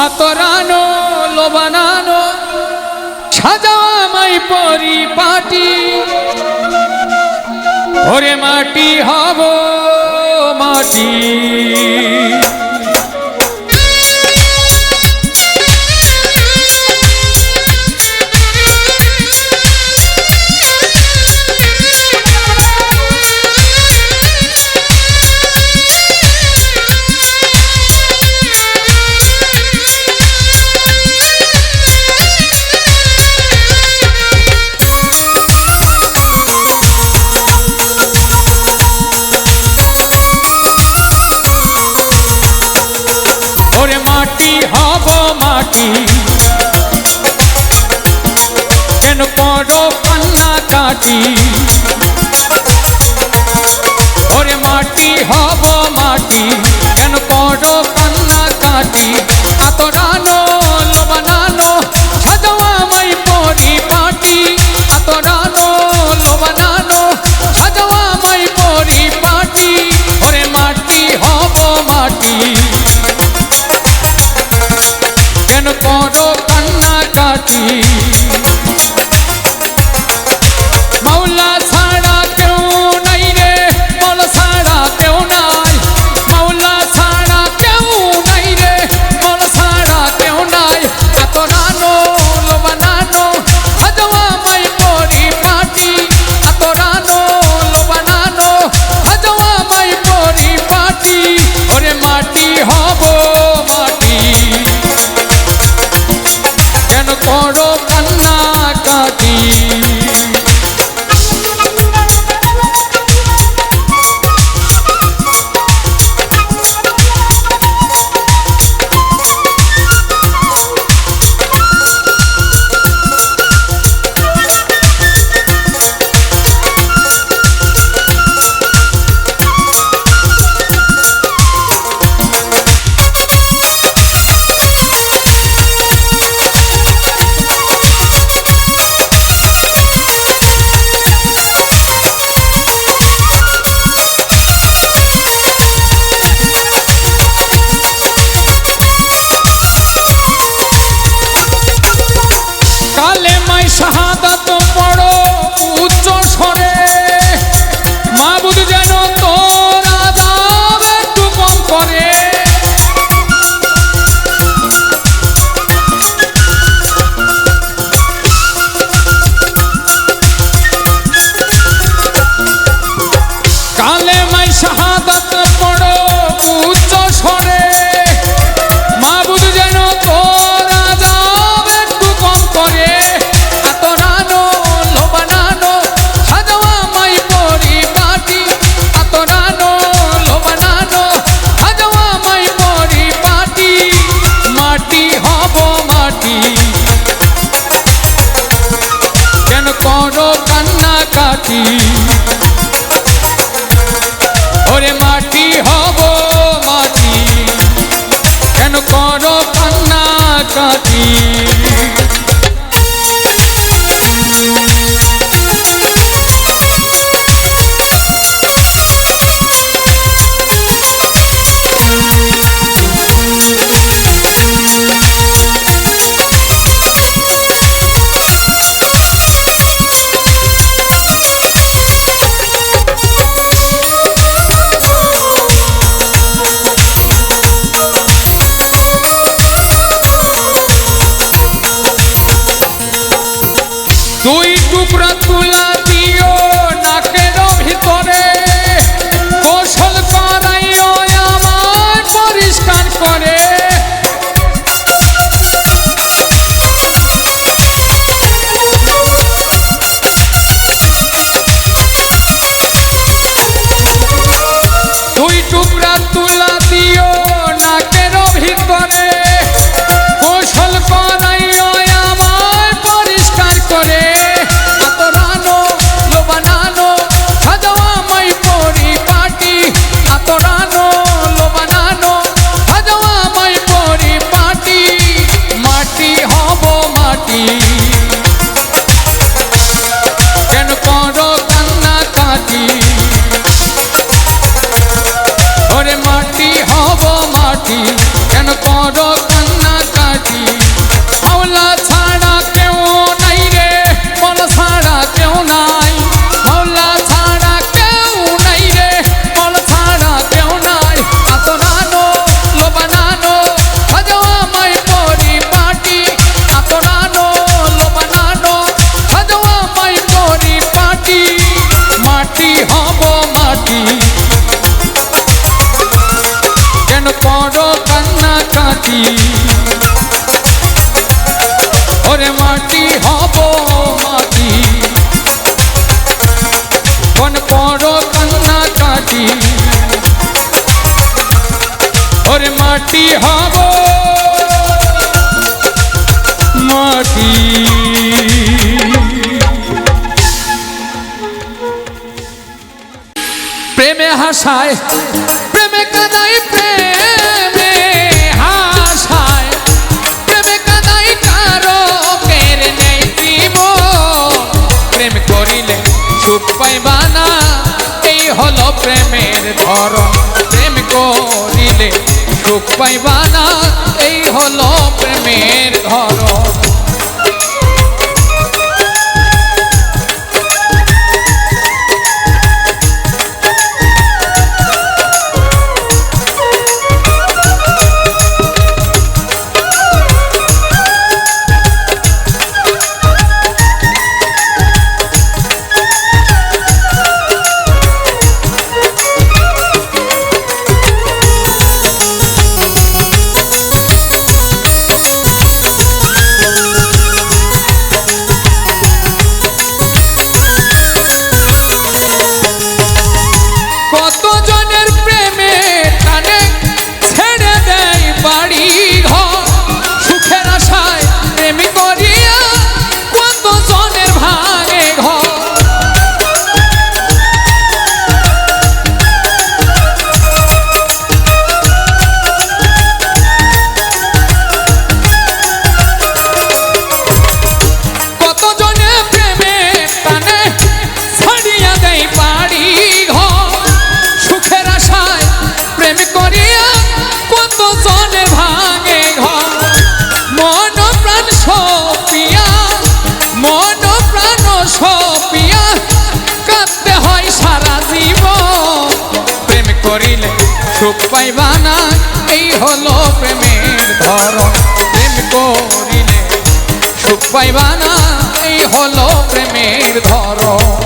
আতরানো লোবানানো সাজাও আমায় পরিপাটি ওরে মাটি হব মাটি মাটি কেন করো কান্না কাটি ওরে মাটি হব মাটি কেন করো কান্না কাটি আতরানো লোবানানো সাজাও আমায় পরিপাটি আতরানো লোবানানো সাজাও আমায় পরিপাটি ওরে মাটি হব মাটি কেন করো কান্না কাটি মাওলা ছাড়া কেউ নাই রে বল ছাড়া কেউ নাই মাওলা ছাড়া কেউ নাই রে বল ছাড়া কেউ নাই আতরানো লোবানানো সাজাও আমায় পরিপাটি আতরানো লোবানানো সাজাও আমায় পরিপাটি ওরে মাটি হব মাটি কেন করো কান্না কাটি শাহাদাত পড়ো উচ্চ স্বরে মাবুদ যেন তোর আযাব একটু কম করে কালেমায় শাহাদাত পড়ো উচ্চ স্বরে মাবুদ যেন তোর আযাব একটু কম করে কেন করো কান্না কাটি ওরে মাটি হব মাটি কেন করো কান্না কাটি দুই টুকরা তুলা দিও নাকের ভিতরে গোসল করাইও আমার পরিষ্কার করে দুই টুকরা তুলা দিও নাকের ভিতরে গোসল করাইও আমার পরিষ্কার করে আতরানো লোবানানো সাজাও আমায় পরিপাটি আতরানো লোবানানো সাজাও আমায় পরিপাটি মাটি হব মাটি কেন করো কান্না কাটি ওরে মাটি হব মাটি কেন করো কান্না কাটি কাটি মাওলা ছাড়া কেউ নাই রে বল ছাড়া কেউ নাই মাওলা ছাড়া কেউ নাই রে বল ছাড়া কেউ নাই আতরানো লোবানানো সাজাও আমায় পরিপাটি আতরানো লোবানানো সাজাও আমায় পরিপাটি মাটি হব মাটি কেন করো কান্না কাটি ওরে মাটি হব মাটি কোন করো কান্না কাটি ওরে মাটি হব মাটি প্রেমে হাসায় প্রেমে কাদাই প্রেমে হাসায় প্রেমে কাদাই কারো কের নেই জীবন প্রেম করিলে সুখ পাইবা না এই হলো প্রেমের ধরন প্রেম করিলে সুখ পাইবা না এই হলো প্রেমের ধরন সুখ পাইবা না এই হলো প্রেমের ধরন প্রেম করিলে সুখ পাইবা না এই হলো প্রেমের ধরন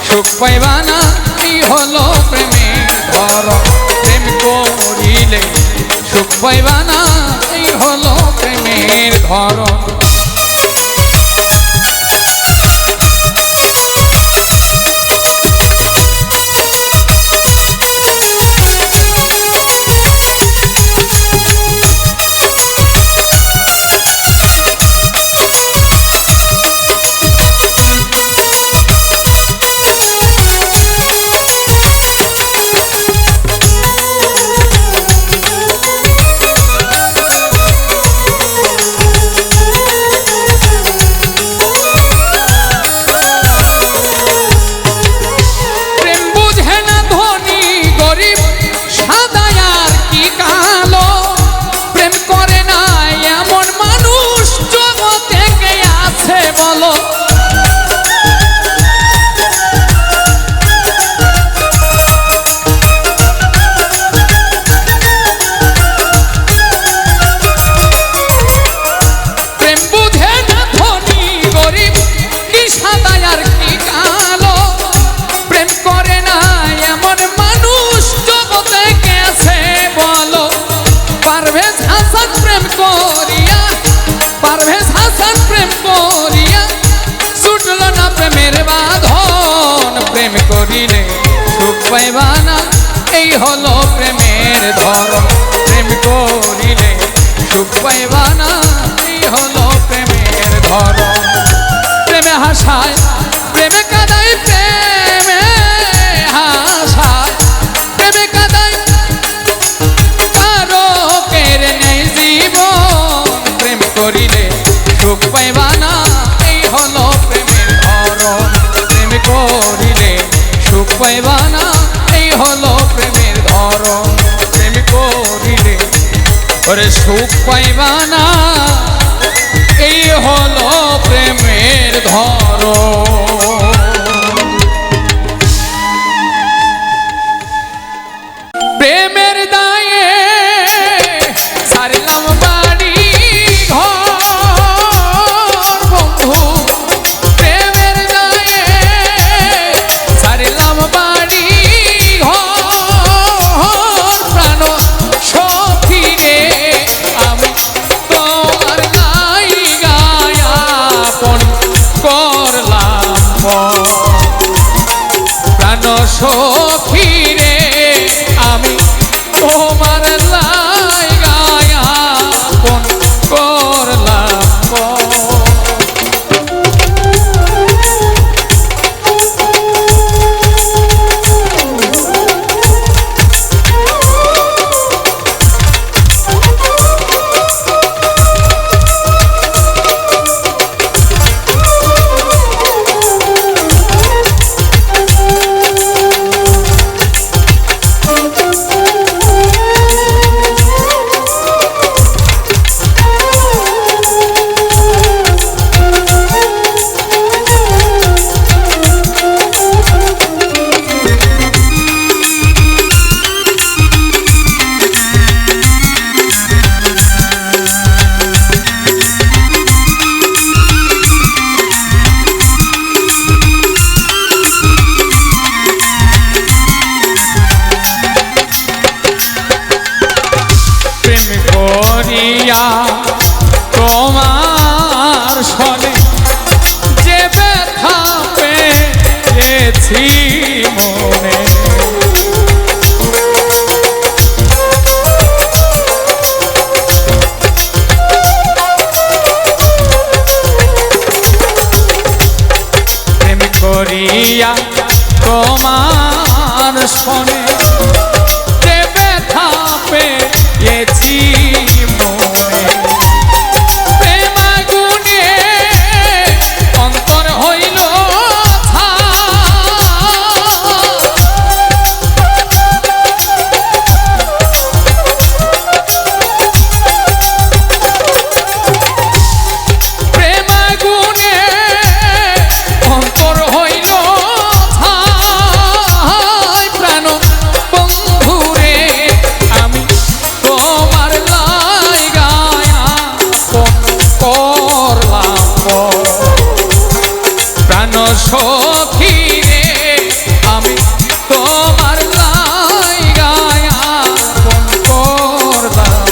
সুখ পাইবা না এই হলো প্রেমের ধরন প্রেম করিলে সুখ পাইবা না এই হলো প্রেমের ধরন সুখ পাইবা না এই হলো প্রেমের ধরন প্রেম করিলে সুখ পাইবা না এই হলো প্রেমের ধরন প্রেমে হাসায় প্রেমে কাঁদায় প্রেমে হাসায় প্রেমে কাঁদায় কারো কেড়ে নেই জীবন প্রেম করিলে সুখ পাইবা না এই হলো প্রেমের ধরন প্রেম করিলে সুখ পাইবা না এই হলো প্রেমের ধরন প্রেম করিলে ওরে সুখ পাইবা না এই হলো প্রেমের ধরন প্রেমের দায়ে ছাড়লাম বাড়ি ঘর বন্ধু প্রেমের দায়ে ছাড়লাম বাড়ি ঘর প্রাণ সখী রে আমি তোমার লাইগায় আপন করলাম প্রাণ সখী রে আমি তোমার লাইগায় আপন করলাম করিয়া তোমার সনে যে ব্যথা পেয়েছি মনে প্রেম করিয়া তোমার সনে যে ব্যথা পেয়েছি মনে প্রেম আগুনে অন্তর হইল প্রেম আগুনে অন্তর হইল প্রাণ বন্ধুরে আমি তোমার লাইগায় আপন করলাম প্রাণ সখী রে আমি তোমার লাইগায় আপন করলাম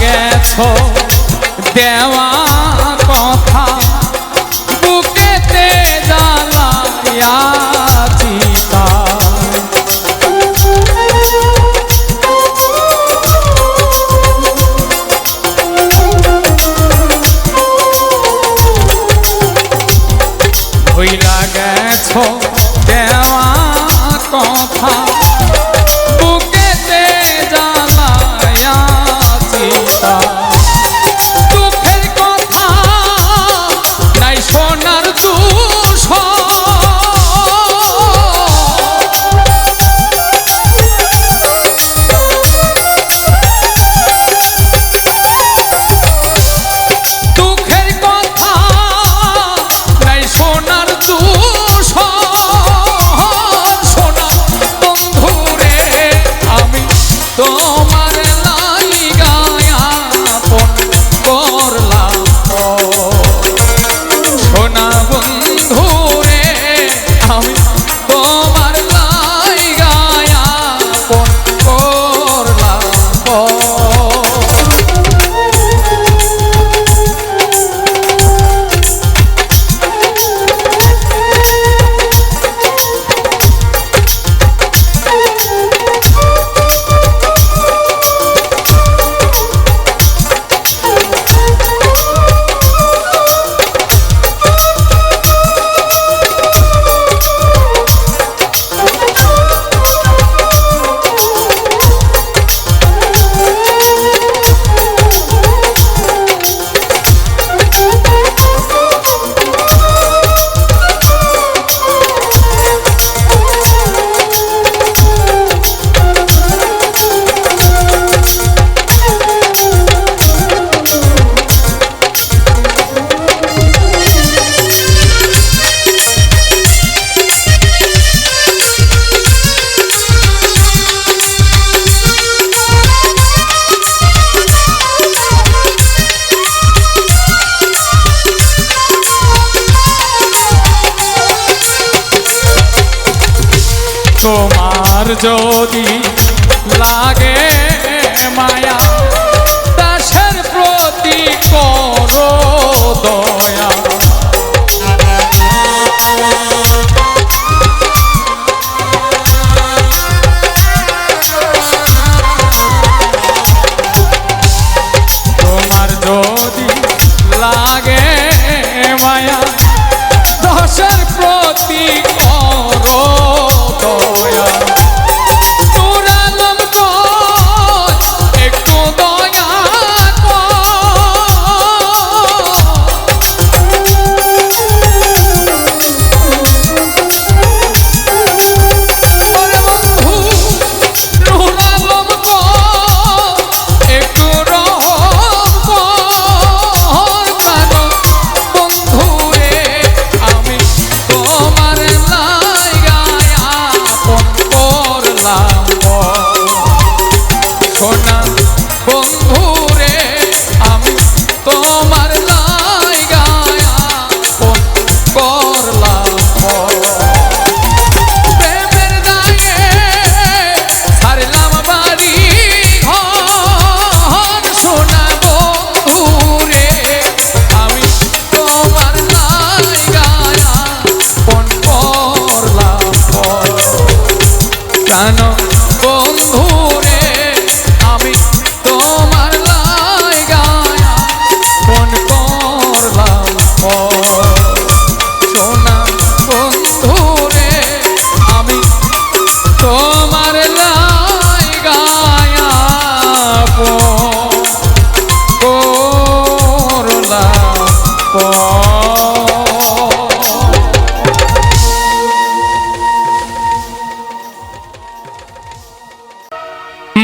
গেছো দেওয়া কথা বুকেতে জ্বালাইয়া চিতা ভুইলা গেছো দেওয়া কথা বুকেতে জ্বালাইয়া চিতা দুঃখের কথা নাই শোনার দুষ দুঃখের কথা নাই শোনার দুষ শোনা বন্ধুরে আমি তোমার লাইগায় আপন করলাম সোনা বন্ধুরে আমি তোমার লাইগায় তোমার যদি লাগে মায়া দাসের প্রতি করো দয়া তোমার যদি লাগে মায়া দাসের প্রতি করো দয়া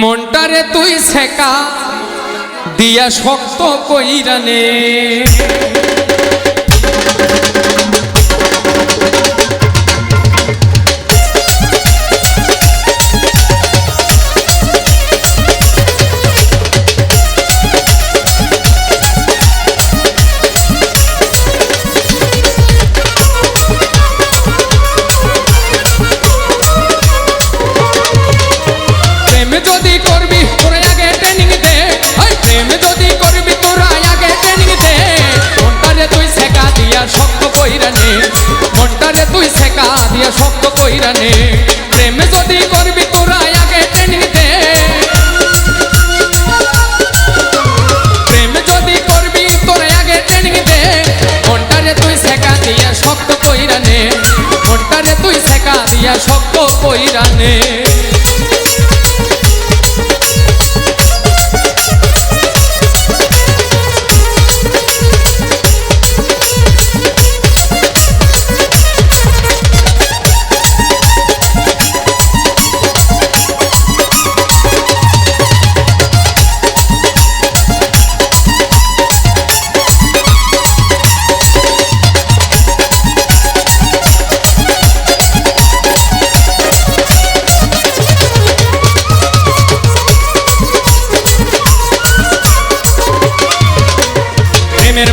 মনটারে তুই শেখা দিয়া শক্ত কইরানে শক্ত কইরানে প্রেম যদি করবি তোরা আগে ট্রেনিং দে প্রেম যদি করবি তোরা আগে ট্রেনিং দে মনটারে তুই শেখা দিয়া শক্ত কইরানে মনটারে তুই শেখা দিয়া শক্ত কইরানে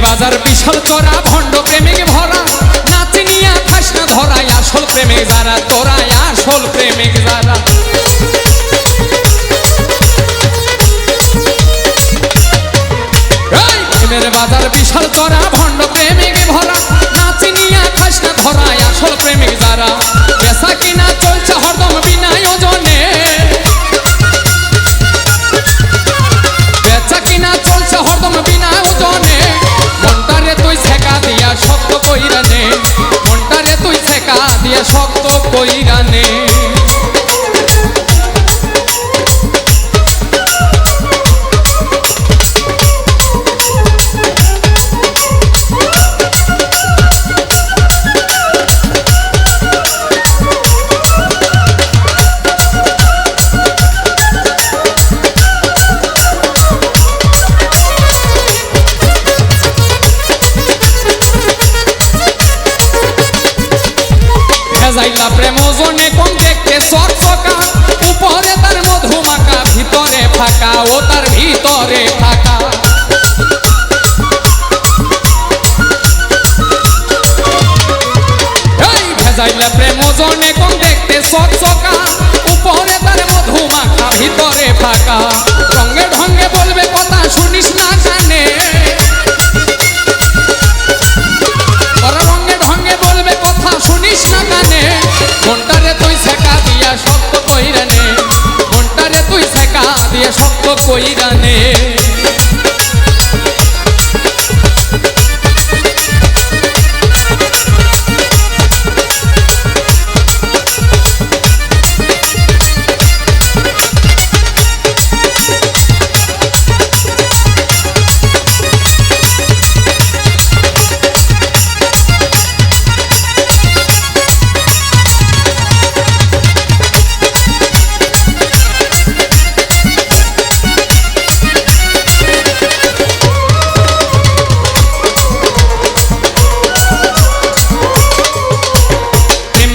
বাজার বিশাল চড়া ভণ্ড প্রেমিক ভরা নাচি নিয়া খাস না ধরাই আসল প্রেমিক যারা তোরাই আসল প্রেমিক যারা প্রেমের বাজার বিশাল চড়া ভণ্ড প্রেমিক ভরা নাচি নিয়া খাস না ধরাই আসল প্রেমিক যারা পেশা কিনা চলছে হরদম বিনা ওজনে বেচা কিনা চলছে হরদম বিনা ওজনে মনটারে তুই শেখা দিয়া শক্ত কইরানে মনটারে তুই শেখা দিয়া শক্ত কইরানে কইরানে।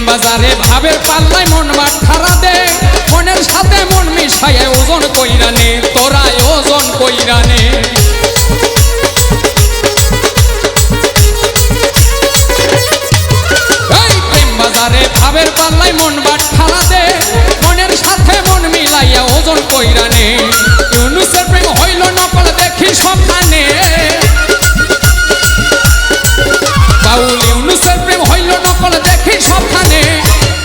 বাজারে ভাবের পাল্লাই মন বাটখারা দে, মনের সাথে মন মিশায় ওজন কইরানে, তোরা ওজন কইরানে। এই প্রেম বাজারে ভাবের পাল্লাই মন বাটখারা দে, মনের সাথে মন মিলাইয়া ওজন কইরানে। ইউনুসের প্রেম হইল নকল দেখি সবখানে, বাউল ইউনুসের প্রেম হইল নকল দেখি সবখানে।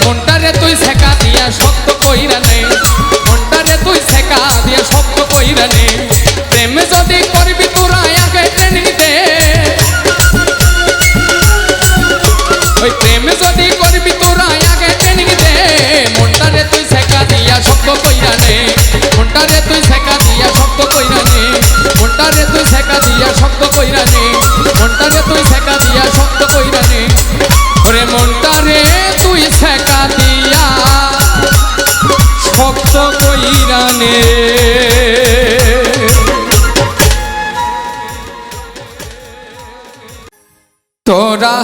মনটারে তুই শেখা দিয়া শক্ত কইরানে, মনটারে তুই শেখা দিয়া শক্ত কইরানে। প্রেম যদি করবি তোরা আগে ট্রেনিং দে, ওই প্রেম যদি করবি তোরা আগে ট্রেনিং দে। মনটারে তুই শেখা দিয়া শক্ত কইরানে, মনটারে তুই শেখা দিয়া শক্ত কইরানে, মনটারে তুই শেখা দিয়া শক্ত কইরানে, মনটারে তুই শেখা দিয়া শক্ত কইরানে। ওরে মনটারে তুই শেখা দিয়া শক্ত কইরানে। তোরা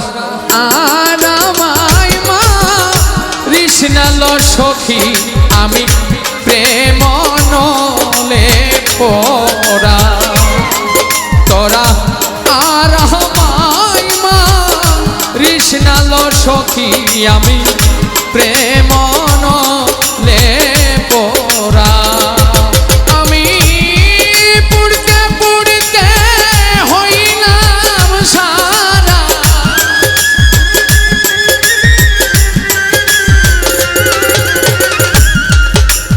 আর আমায় মারিস না লো সখী, আমি প্রেম নলে পরা। তোরা আর আমায় মারিস না লো সখী, আমি প্রেম নলে পরা। আমি পুড়তে পুড়তে হইলাম সারা,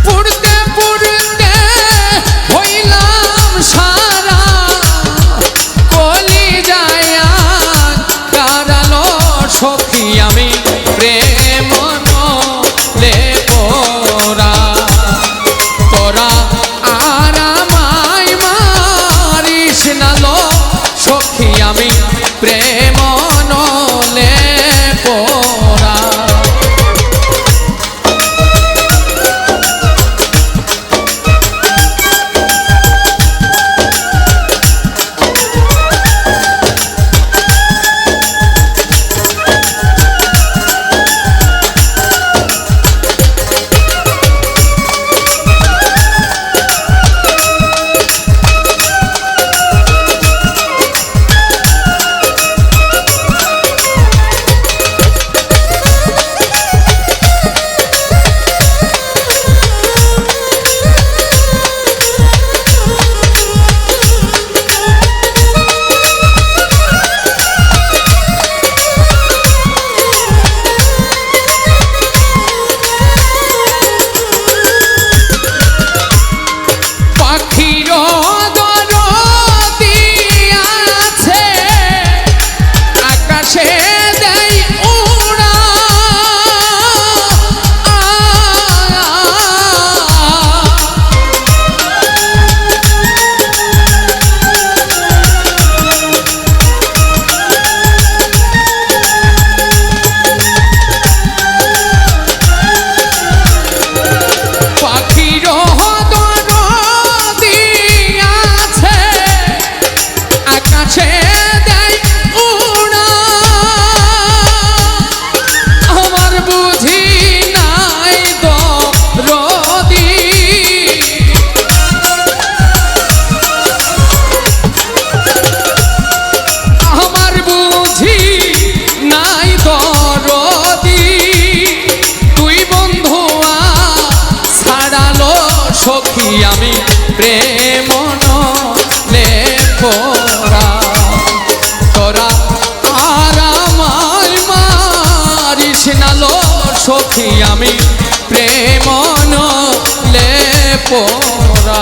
পুড়তে পুড়তে হইলাম সারা। কলি যায় কারালো সখী, আমি প্রেম নলে পরা। তোরা আর আমায় মারিস না লো সখী, আমি প্রেম নলে পরা। সখী আমি প্রেম নলে পরা। তোরা আর আমায় মারিস না লো সখী আমি প্রেম নলে পরা।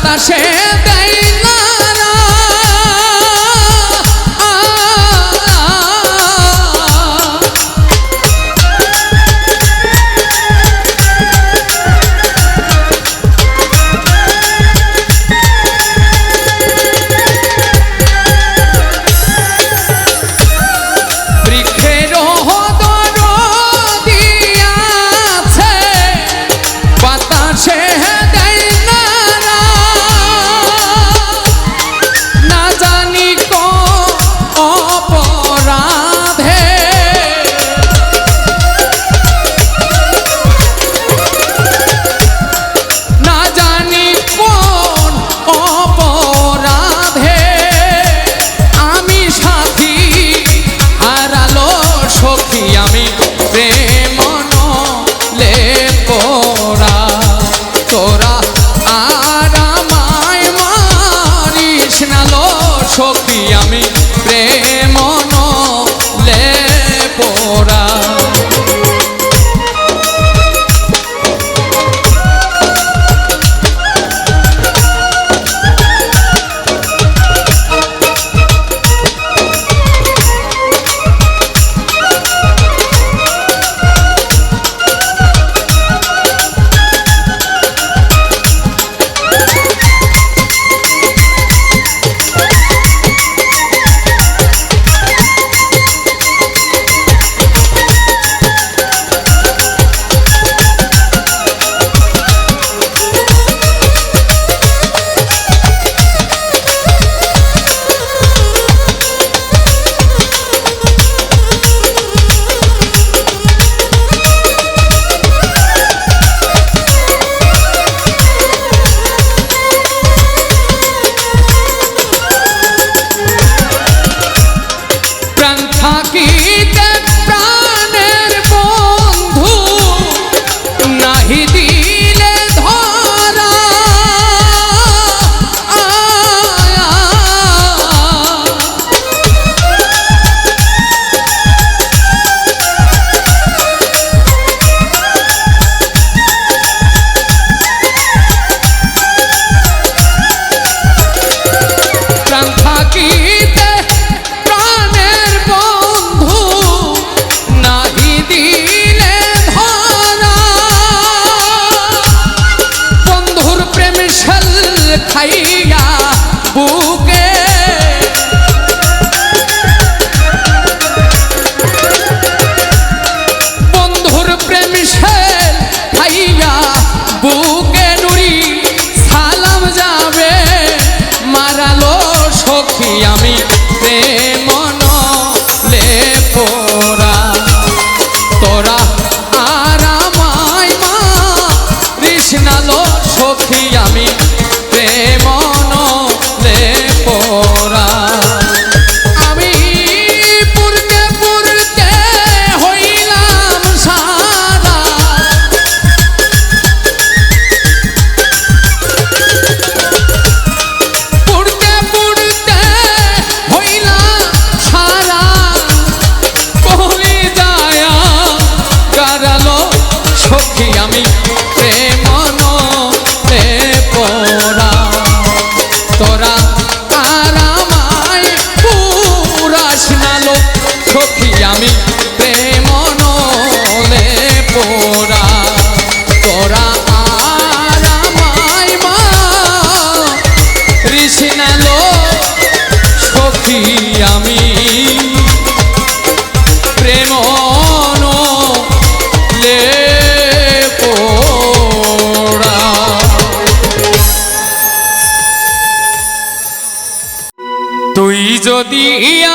বাতাসে দেয় নাড়া। সখী আমি প্রেম নলে পোড়া। খাইয়া বুকে বন্ধুর প্রেম শেল খাইয়া বুকে নুরি সালাম যাবে মারালো সখী আমি প্রেম নলে পোড়া। তোরা আর আমায় মারিস না লো সখী আমি প্রেম নলে পোড়া। আমি পুরতে পুরতে হইলাম সারা, পুরতে পুরতে হইলাম সারা, কলি যায়া গারালো সখী আমি প্রেম নলে পোড়া। তোরা আর আমায় পুরাস নালো সখী আমি প্রেম নলে পোড়া। তোরা আর আমায় মারিস নালো সখী আমি প্রেম নলে পোড়া। তুই যদি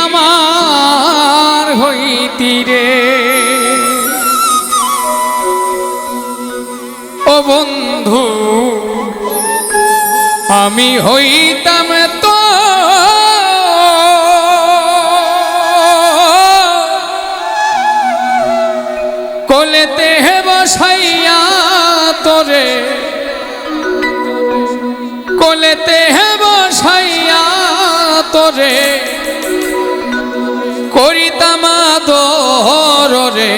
আমার হইতি রে ও বন্ধু, আমি হইতাম তো কোলেতে বসাইয়া তোরে, কোলেতে বসাইয়া তোরে করিতাম আদর রে।